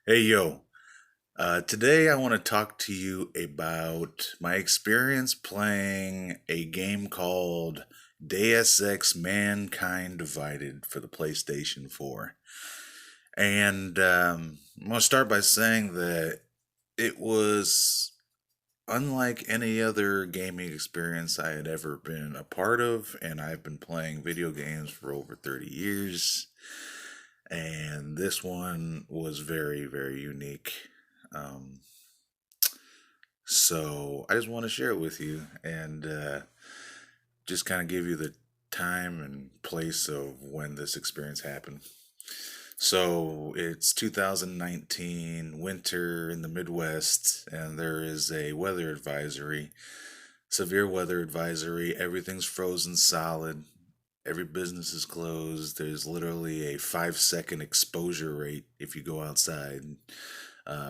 Hey yo, today I want to talk to you about my experience playing a game called Deus Ex Mankind Divided for the PlayStation 4. And I'm going to start by saying that it was unlike any other gaming experience I had ever been a part of, and I've been playing video games for over 30 years. And this one was very, very unique. Um, So I just want to share it with you and just kind of give you the time and place of when this experience happened. So it's 2019, winter in the Midwest, and there is a weather advisory, severe weather advisory. Everything's frozen solid. Every business is closed. There's literally a 5-second exposure rate if you go outside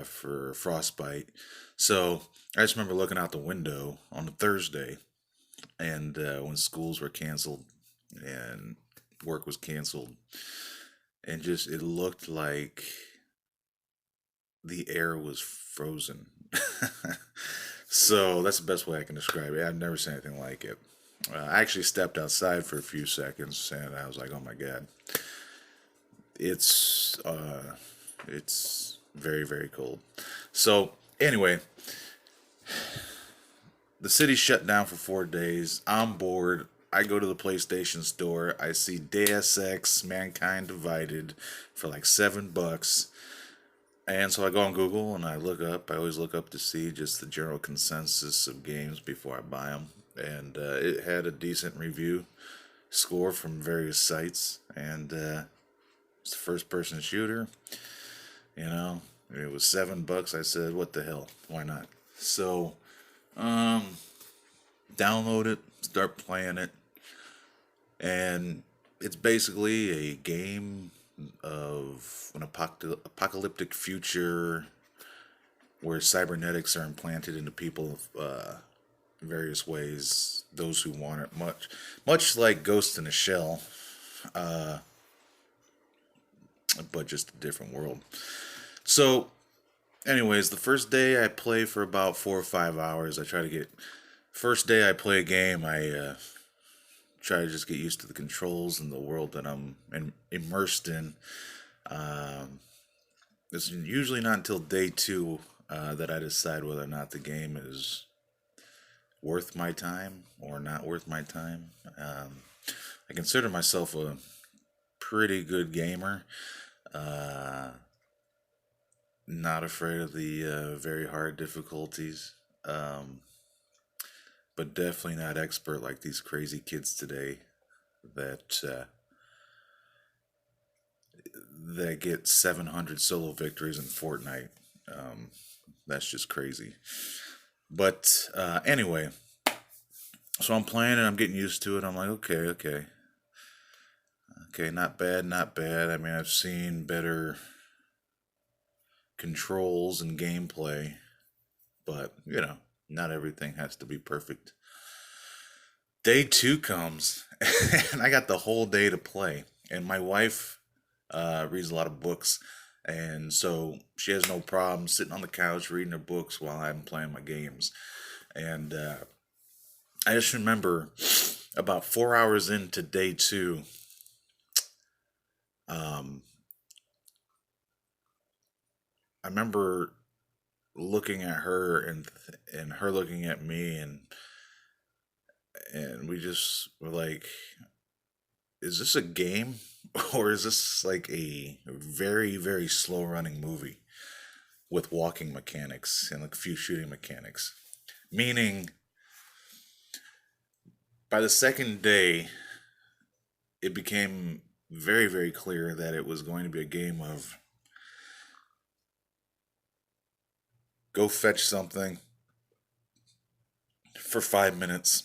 for frostbite. So I just remember looking out the window on a Thursday, and when schools were canceled and work was canceled, and just it looked like the air was frozen. So that's the best way I can describe it. I've never seen anything like it. I actually stepped outside for a few seconds, and I was like, "Oh my god, it's it's very very cold." So anyway, the city shut down for 4 days. I'm bored. I go to the PlayStation store. I see Deus Ex Mankind Divided for like $7. And so I go on Google and I look up. I always look up to see just the general consensus of games before I buy them. And it had a decent review score from various sites. And it's a first person shooter. You know, it was $7. I said, what the hell? Why not? So, um, download it, start playing it, and it's basically a game of an apocalyptic future where cybernetics are implanted into people in various ways. Those who want it, much like Ghost in a Shell, uh, but just a different world. So, anyways, the first day I play for about 4 or 5 hours. I try to get first day I play a game. I try to just get used to the controls and the world that immersed in. Um, it's usually not until day two that I decide whether or not the game is worth my time or not worth my time. I consider myself a pretty good gamer, uh, not afraid of the very hard difficulties, um, but definitely not expert like these crazy kids today that that get 700 solo victories in Fortnite. Um, that's just crazy. But anyway, so I'm playing and I'm getting used to it. I'm like, okay, not bad, not bad. I mean, I've seen better controls and gameplay, but not everything has to be perfect. Day two comes, and I got the whole day to play. And my wife reads a lot of books, and so she has no problem sitting on the couch reading her books while I'm playing my games. And I just remember about 4 hours into day two, um, I remember looking at her and her looking at me, and we just were like, "Is this a game, or is this like a very very slow running movie with walking mechanics and like a few shooting mechanics?" Meaning, by the second day, it became very very clear that it was going to be a game of go fetch something for 5 minutes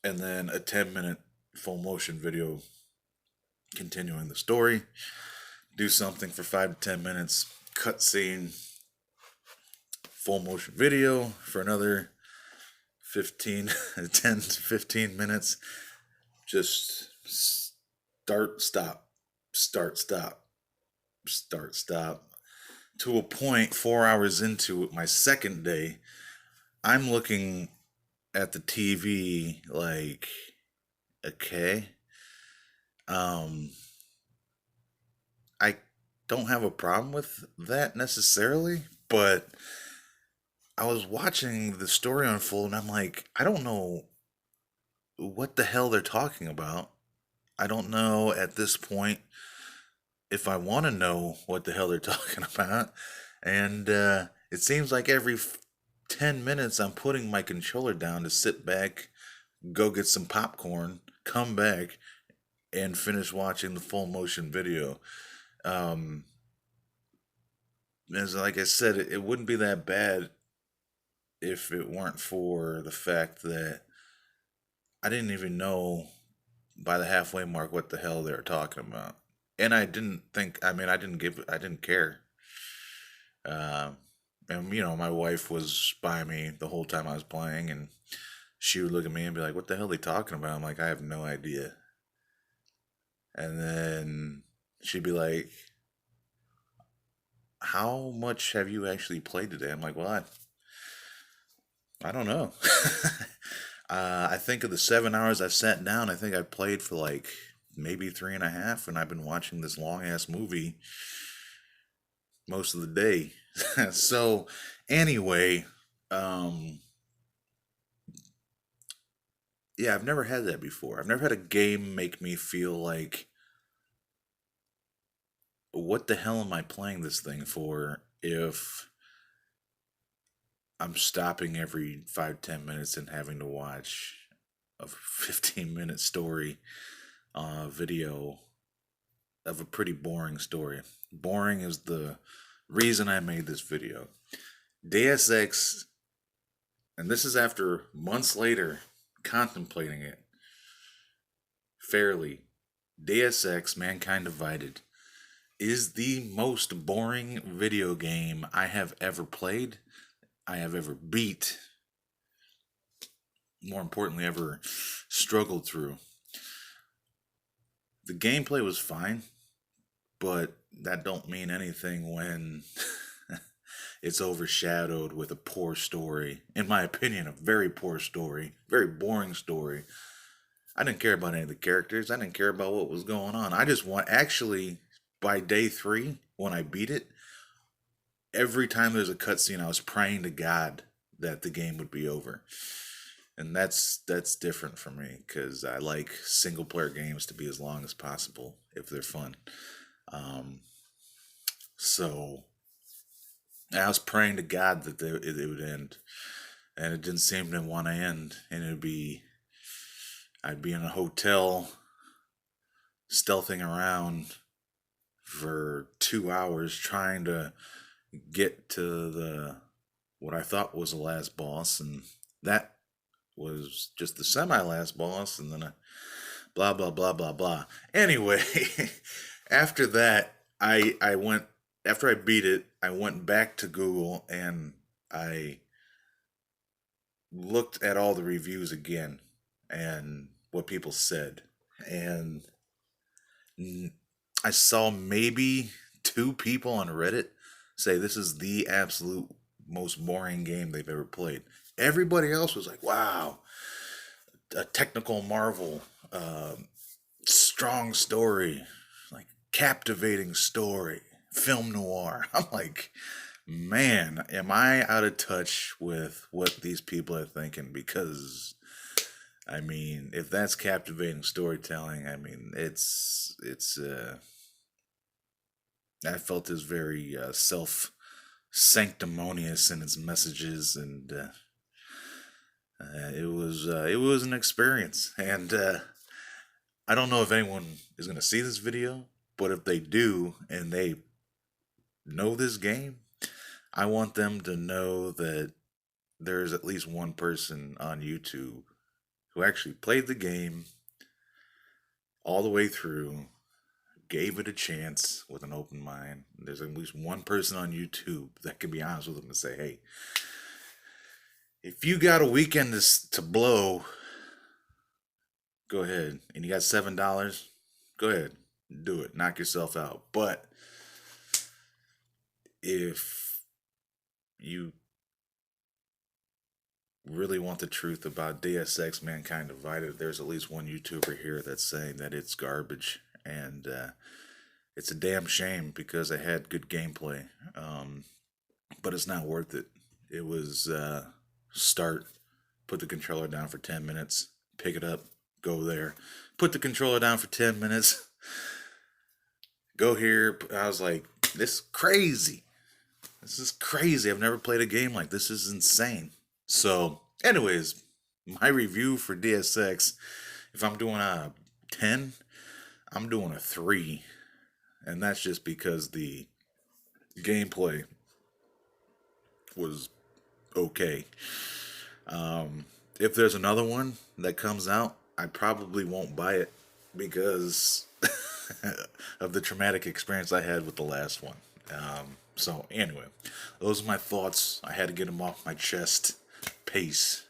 and then a 10-minute full motion video continuing the story. Do something for 5 to 10 minutes, cutscene, full motion video for another 15, 10 to 15 minutes. Just start, stop, start, stop, start, stop. to a point, 4 hours into it, my second day, I'm looking at the TV like, okay, um, I don't have a problem with that necessarily, but I was watching the story unfold and I'm like, I don't know what the hell they're talking about. I don't know at this point if I want to know what the hell they're talking about. And it seems like every 10 minutes I'm putting my controller down to sit back, go get some popcorn, come back, and finish watching the full motion video. Um, as like I said, it wouldn't be that bad if it weren't for the fact that I didn't even know by the halfway mark what the hell they were talking about. And I didn't think, I mean, I didn't care. Uh, and, my wife was by me the whole time I was playing, and she would look at me and be like, what the hell are they talking about? I'm like, I have no idea. And then she'd be like, how much have you actually played today? I'm like, well, I don't know. I think of the 7 hours I've sat down, I think I played for like maybe three and a half, and I've been watching this long ass movie most of the day. So, anyway, um, yeah, I've never had that before. I've never had a game make me feel like, what the hell am I playing this thing for if I'm stopping every 5, 10 minutes and having to watch a 15-minute story video of a pretty boring story. Boring is the reason I made this video. Deus Ex, and this is after months later contemplating it fairly. Deus Ex Mankind Divided is the most boring video game I have ever played, I have ever beat, more importantly, ever struggled through. The gameplay was fine, but that don't mean anything when it's overshadowed with a poor story. In my opinion, a very poor story, very boring story. I didn't care about any of the characters. I didn't care about what was going on. I just want, actually, by day three, when I beat it, every time there's a cutscene, I was praying to God that the game would be over. And that's different for me because I like single player games to be as long as possible if they're fun. Um, so I was praying to God that it would end, and it didn't seem to want to end. And I'd be in a hotel, stealthing around for 2 hours trying to get to the what I thought was the last boss, and that was just the semi last boss, and then blah blah blah blah blah. Anyway, after that, I went after I beat it. I went back to Google and I looked at all the reviews again and what people said, and I saw maybe two people on Reddit say this is the absolute most boring game they've ever played. Everybody else was like, "Wow, a technical marvel, strong story, like captivating story, film noir." I'm like, man, am I out of touch with what these people are thinking? Because I mean, if that's captivating storytelling, I mean, it's. I felt is very self sanctimonious in its messages, and it was an experience. And I don't know if anyone is going to see this video, but if they do and they know this game, I want them to know that there's at least one person on YouTube who actually played the game all the way through, gave it a chance with an open mind. There's at least one person on YouTube that can be honest with them and say, hey, if you got a weekend to blow, go ahead. And you got $7, go ahead. Do it. Knock yourself out. But if you really want the truth about Deus Ex Mankind Divided, there's at least one YouTuber here that's saying that it's garbage. And it's a damn shame because I had good gameplay. But it's not worth it. It was start, put the controller down for 10 minutes, pick it up, go there, put the controller down for 10 minutes, go here. I was like, this is crazy. This is crazy. I've never played a game like this. This is insane. So, anyways, my review for DSX, if I'm doing a 10, I'm doing a 3. And that's just because the gameplay was okay. If there's another one that comes out, I probably won't buy it because of the traumatic experience I had with the last one. So, anyway, those are my thoughts. I had to get them off my chest. Peace.